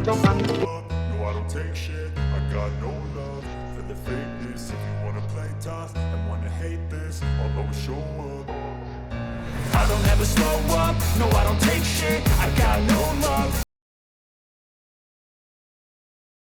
No, I don't take shit. I got no love for the fakeness. If you wanna play tough and wanna hate this, I'll always show up. I don't ever slow up. No, I don't take shit. I got no love